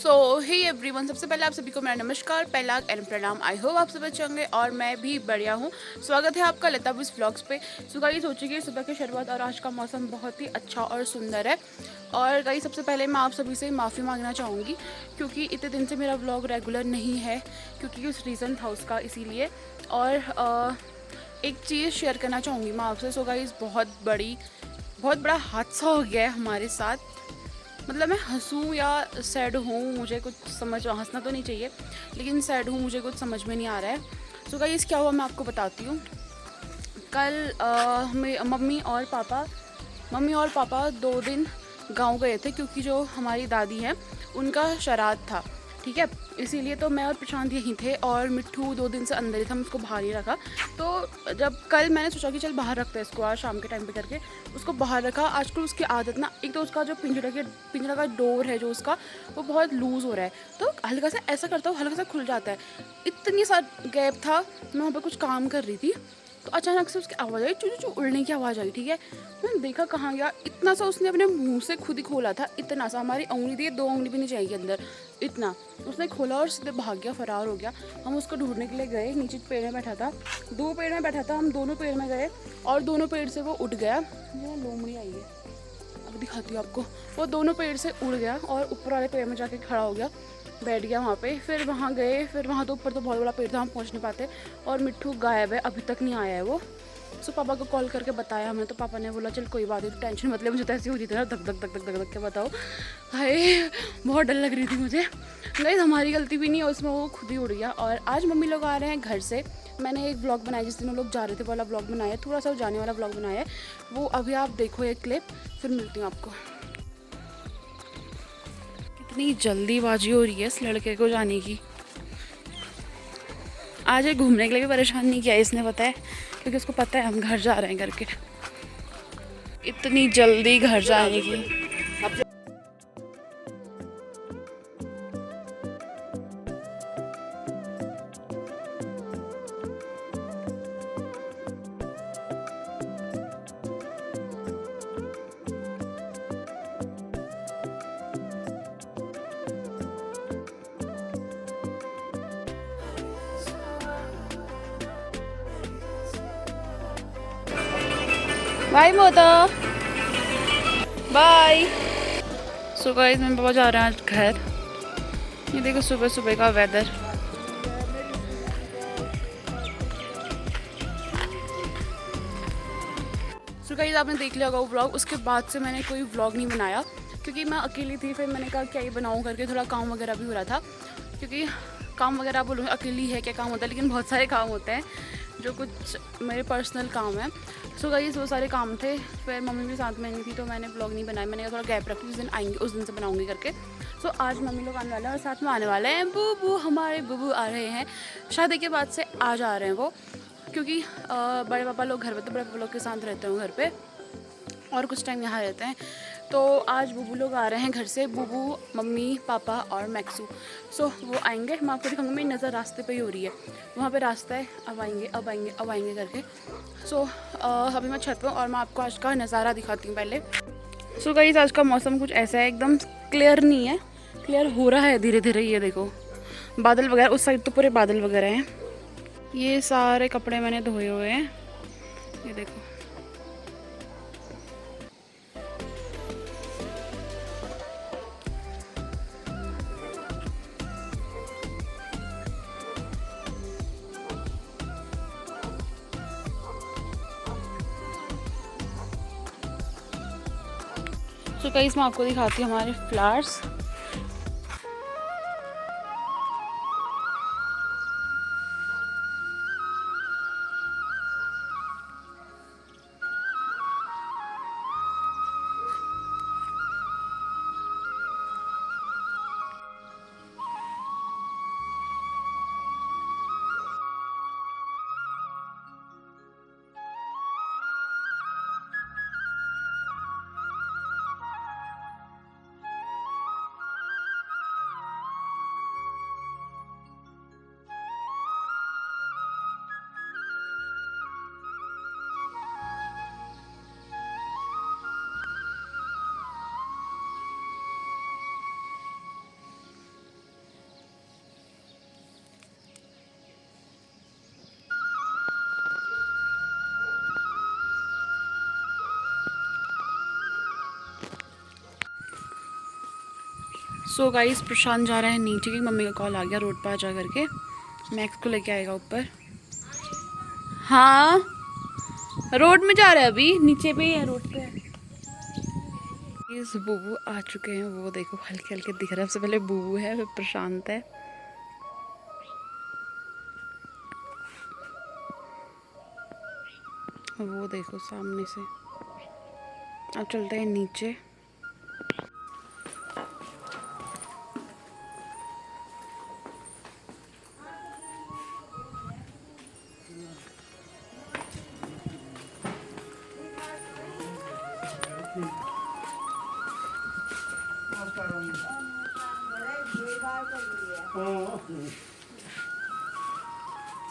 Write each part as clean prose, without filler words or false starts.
सो hey everyone, सबसे पहले आप सभी को मेरा नमस्कार, पहला एंड प्रणाम। आई होप आप सब अच्छे होंगे और मैं भी बढ़िया हूँ। स्वागत है आपका लता बुस व्लॉग्स पे। सो गाइस, हो चुकी है सुबह की शुरुआत और आज का मौसम बहुत ही अच्छा और सुंदर है। और गाइस, सबसे पहले मैं आप सभी से माफ़ी मांगना चाहूँगी क्योंकि इतने दिन से मेरा व्लॉग रेगुलर नहीं है, क्योंकि कुछ रीज़न था उसका, इसीलिए। और एक चीज़ शेयर करना चाहूँगी मैं आपसे। सो गाइस, बहुत बड़ा हादसा हो गया है हमारे साथ। मतलब मैं हंसूँ या सैड हूँ, मुझे कुछ समझ, हंसना तो नहीं चाहिए लेकिन सैड हूँ, मुझे कुछ समझ में नहीं आ रहा है। सो गाइस, क्या हुआ मैं आपको बताती हूँ। कल मम्मी और पापा 2 दिन गांव गए थे क्योंकि जो हमारी दादी हैं उनका श्राद्ध था, ठीक है। इसीलिए तो मैं और प्रशांत यहीं थे और मिट्ठू 2 दिन से अंदर ही था, हम उसको बाहर ही रखा। तो जब कल मैंने सोचा कि चल बाहर रखते हैं इसको, आज शाम के टाइम पे करके उसको बाहर रखा। आजकल उसकी आदत ना, एक तो उसका जो पिंजरा का डोर है जो उसका, वो बहुत लूज़ हो रहा है। तो हल्का सा ऐसा करता हूँ, हल्का सा खुल जाता है। इतनी सा गैप था, मैं वहाँ पर कुछ काम कर रही थी तो अचानक से उसकी आवाज़ आई, चू चू उड़ने की आवाज़ आई, ठीक है। मैंने देखा कहाँ गया, इतना सा उसने अपने मुंह से खुद ही खोला था, इतना सा, हमारी उंगली दी 2 उंगली भी नहीं जाएगी अंदर, इतना उसने खोला और सीधे भाग गया, फरार हो गया। हम उसको ढूंढने के लिए गए, नीचे पेड़ में बैठा था, 2 पेड़ में बैठा था, हम दोनों पेड़ में गए और दोनों पेड़ से वो उठ गया। ये लोमड़ी आई है, अब दिखाती हूँ आपको। वो दोनों पेड़ से उड़ गया और ऊपर वाले पेड़ में जाके खड़ा हो गया, बैठ गया वहाँ पे। फिर वहाँ गए, फिर वहाँ तो ऊपर तो बहुत बड़ा पेड़ था, हम पहुँच नहीं पाते। और मिट्ठू गायब है, अभी तक नहीं आया है वो। सो पापा को कॉल करके बताया हमने, तो पापा ने बोला चल कोई बात नहीं, तो टेंशन मत ले। मुझे तो ऐसी हो रही थी ना, धक धक धक धक धक धक के, बताओ हाय, बहुत डर लग रही थी मुझे। गाइस, हमारी गलती भी नहीं है उसमें, वो खुद ही उड़ गया। और आज मम्मी लोग आ रहे हैं घर से। मैंने एक ब्लॉग बनाया जिस दिन वो लोग जा रहे थे, वाला ब्लॉग बनाया, थोड़ा सा जाने वाला ब्लॉग बनाया है, वो अभी आप देखो एक क्लिप, फिर मिलती हूँ आपको। कितनी जल्दीबाजी हो रही है इस लड़के को जाने की। आज ये घूमने के लिए भी परेशान नहीं किया इसने, पता है, क्योंकि उसको पता है हम घर जा रहे हैं करके। इतनी जल्दी घर जाने की। बाय मोता, बाय। सो गाइस, मेरे पापा जा रहे हैं आज घर। ये देखो सुबह सुबह का वेदर। सो गाइस, आपने देख लिया होगा वो व्लॉग। उसके बाद से मैंने कोई व्लॉग नहीं बनाया क्योंकि मैं अकेली थी। फिर मैंने कहा क्या ही बनाऊँ करके, थोड़ा काम वगैरह भी हो रहा था, क्योंकि काम वगैरह बोलूँगी अकेली है क्या काम होता है, लेकिन बहुत सारे काम होते हैं जो कुछ मेरे पर्सनल काम हैं। सो गाइस, वो सारे काम थे। फिर मम्मी भी साथ में नहीं थी तो मैंने ब्लॉग नहीं बनाया। मैंने थोड़ा गैप रखी, जिस दिन आएंगे उस दिन से बनाऊंगी करके। सो आज मम्मी लोग आने वाले हैं और साथ में आने वाले हैं बूबू, हमारे बूबू आ रहे हैं। शादी के बाद से आज आ रहे हैं वो, क्योंकि बड़े पापा लोग घर पे, तो बड़े पापा लोग के साथ रहते हैं घर पे और कुछ टाइम यहाँ रहते हैं। तो आज बूबू लोग आ रहे हैं घर से, बूबू, मम्मी, पापा और मैक्सू। सो वो आएंगे, मैं आपको दिखाऊंगी। मेरी नज़र रास्ते पे ही हो रही है, वहाँ पे रास्ता है, अब आएंगे अब आएंगे अब आएंगे करके। सो अभी मैं छत पे हूँ और मैं आपको आज का नज़ारा दिखाती हूँ पहले। सो गाइस, आज का मौसम कुछ ऐसा है, एकदम क्लियर नहीं है, क्लियर हो रहा है धीरे धीरे। ये देखो बादल वगैरह, उस साइड तो पूरे बादल वगैरह हैं। ये सारे कपड़े मैंने धोए हुए हैं, ये देखो। सो गाइस, मैं आपको दिखाती हूँ हमारे फ्लावर्स। सो गाइस प्रशांत जा रहा है नीचे, की मम्मी का कॉल आ गया रोड पर आ जा करके, मैक्स को लेके आएगा ऊपर। हाँ रोड में जा रहा है, अभी नीचे पे ही है, रोड पे। इस बूबू आ चुके हैं, वो देखो हल्के हल्के दिख रहा है। सबसे पहले बूबू है, फिर प्रशांत है। वो देखो सामने से। अब चलते हैं नीचे।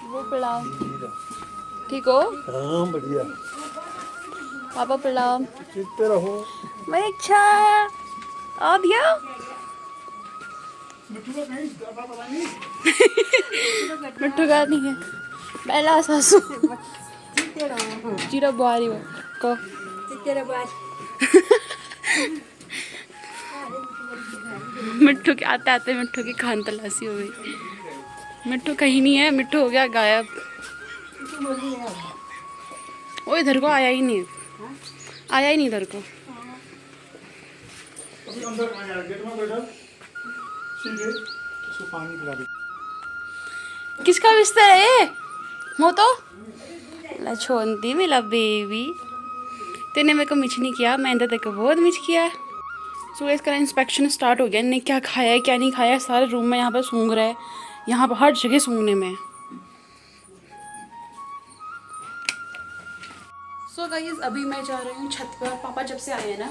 वो प्रणाम, ठीक हो? हाँ बढ़िया। पापा प्रणाम। चित्ते रहो। मैं अच्छा आ दिया। मिट्टू का नहीं है, पहला सासू जीरा बुआरी हो को मिट्टू के आते आते मिट्टू की खान तलाशी हो गई। मिट्टू कहीं नहीं है, मिट्टू हो गया गायब। वो इधर को आया ही नहीं, आया ही नहीं इधर को। अभी अंदर आ जा, गेट में बैठा सीधे उसको पानी पिला दे। किसका बिस्तर है ये? वो तो लछोंती मेरा बेबी, तेने मेरे को मिच नहीं किया, मैंने तो तेरे को बहुत मिच किया। सो इसका इंस्पेक्शन स्टार्ट हो गया। इन्हें क्या खाया है क्या नहीं खाया है, सारे रूम में यहाँ पर सूंघ रहा है, यहाँ पर हर जगह सूंघने में। सो गाइस अभी मैं जा रही हूँ छत पर। पापा जब से आए हैं ना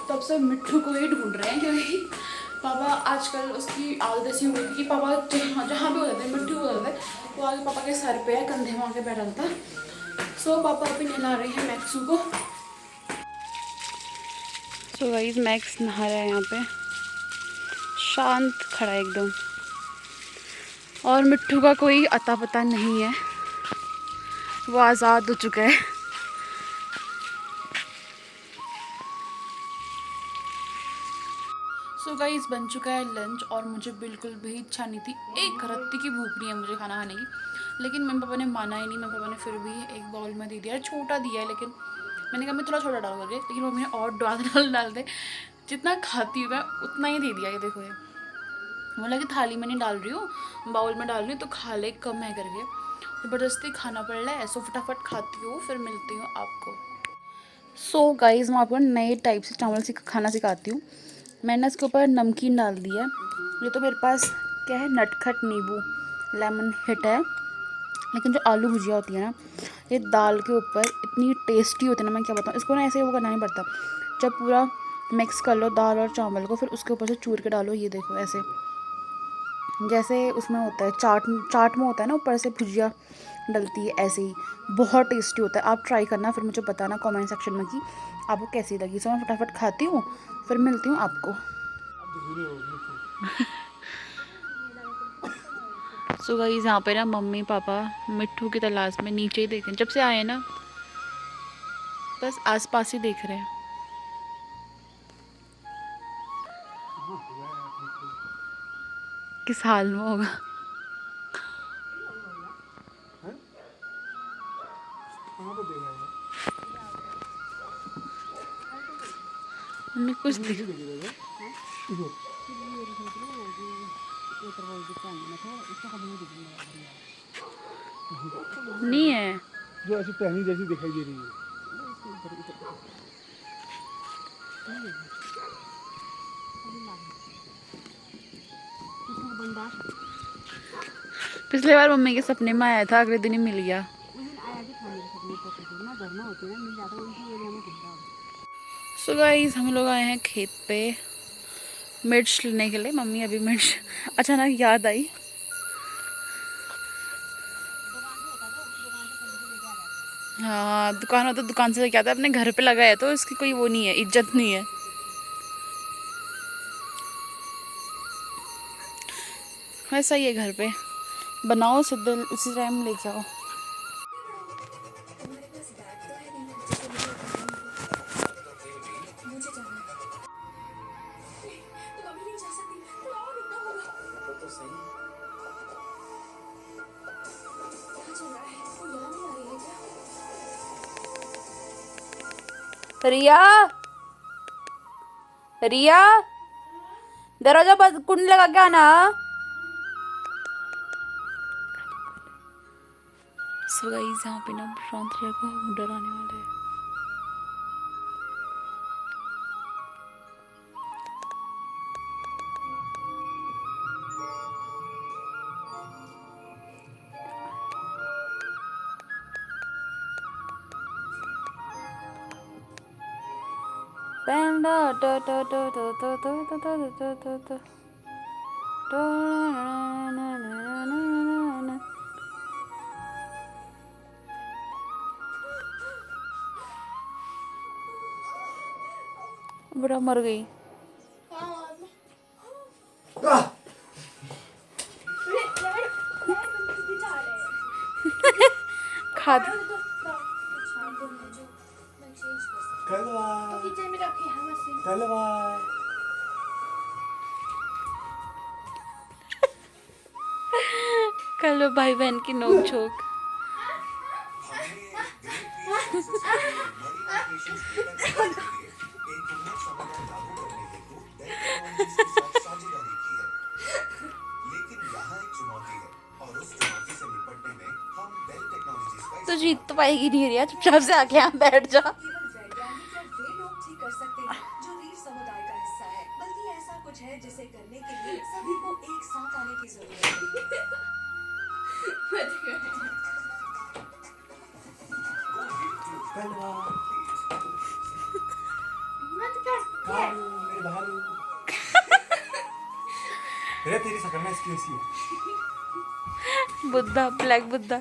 तब से मिट्टू को ही ढूंढ रहे हैं, क्योंकि पापा आजकल उसकी आदत ऐसी हो गई कि पापा जहाँ भी हो जाते हैं, मिट्टू हो जाता है, वो आगे पापा के सर पे है, कंधे में आके बैठा रहता है। सो पापा अभी नहला रहे हैं मैक्सू को। सो गाइस मैक्स नहा रहा है यहाँ पे, शांत खड़ा है एकदम, और मिट्टू का कोई अता पता नहीं है, वो आज़ाद हो चुका है। सो गाइस बन चुका है लंच, और मुझे बिल्कुल भी इच्छा नहीं थी, एक रत्ती की भूख नहीं है मुझे खाना खाने की, लेकिन मम्मी पापा ने माना ही नहीं। मम्मी पापा ने फिर भी एक बाउल में दे दिया, छोटा दिया है, लेकिन मैंने कहा मैं थोड़ा छोटा डाल करके, लेकिन मम्मी ने और डाल दे, जितना खाती हूँ मैं उतना ही दे दिया। ये देखो, ये बोला कि थाली में नहीं डाल रही हूँ, बाउल में डाल रही हूँ, तो खा ले, कम है करके ज़बरदस्ती खाना पड़ रहा है। सो फटाफट खाती हूँ, फिर मिलती हूँ आपको। सो गाइस मैं आपको नए टाइप से चावल खाना सिखाती हूँ। मैंने इसके ऊपर नमकीन डाल दिया है, ये तो मेरे पास क्या है, नटखट नींबू लेमन हिट है, लेकिन जो आलू भुजिया होती है ना, ये दाल के ऊपर इतनी टेस्टी होती है ना, मैं क्या बताऊँ। इसको ना ऐसे वो करना नहीं पड़ता, जब पूरा मिक्स कर लो दाल और चावल को, फिर उसके ऊपर से चूर के डालो। ये देखो ऐसे, जैसे उसमें होता है चाट में होता है ना, ऊपर से भुजिया डलती है, ऐसे ही बहुत टेस्टी होता है। आप ट्राई करना, फिर मुझे बताना कमेंट सेक्शन में कि आपको कैसी लगी। सो मैं फटाफट खाती हूँ, फिर मिलती हूँ आपको। सो गाइस यहाँ पे ना मम्मी पापा मिट्टू की तलाश में नीचे ही देखें, जब से आए हैं ना बस आसपास ही देख रहे हैं। किस हाल में होगा। मम्मी कुछ दिख नहीं है, जो ऐसी टहनी जैसी दिखाई दे रही है। पिछले बार मम्मी के सपने में आया था, अगले दिन ही मिल गया। सो गाइस हम लोग आए हैं खेत पे मिर्च लेने के लिए। मम्मी अभी मिर्च अचानक याद आई, हाँ दुकान हो तो दुकान से लेके आता है, अपने घर पे लगाया तो इसकी कोई वो नहीं है, इज्जत नहीं है। वैसा ही है, घर पे बनाओ सीधे उसी टाइम लेके आओ। रिया, रिया, दरवाजा बंद, कुंडी लगा के आना। सो गाइस यहाँ पे ना प्रशांत रिया को डराने वाला है। Panda da da da da da da da da da da da da na na na na। बड़ा मर गई। खाद कल भाई बहन की नोक झोंक। तो जीत तो पाएगी नहीं रिया, चुपचाप से आके यहाँ बैठ जा। जिसे करने के लिए सभी को एक साथ आने की जरूरत है। तेरी शकल में इसकी ऐसी है। बुद्धा, ब्लैक बुद्धा।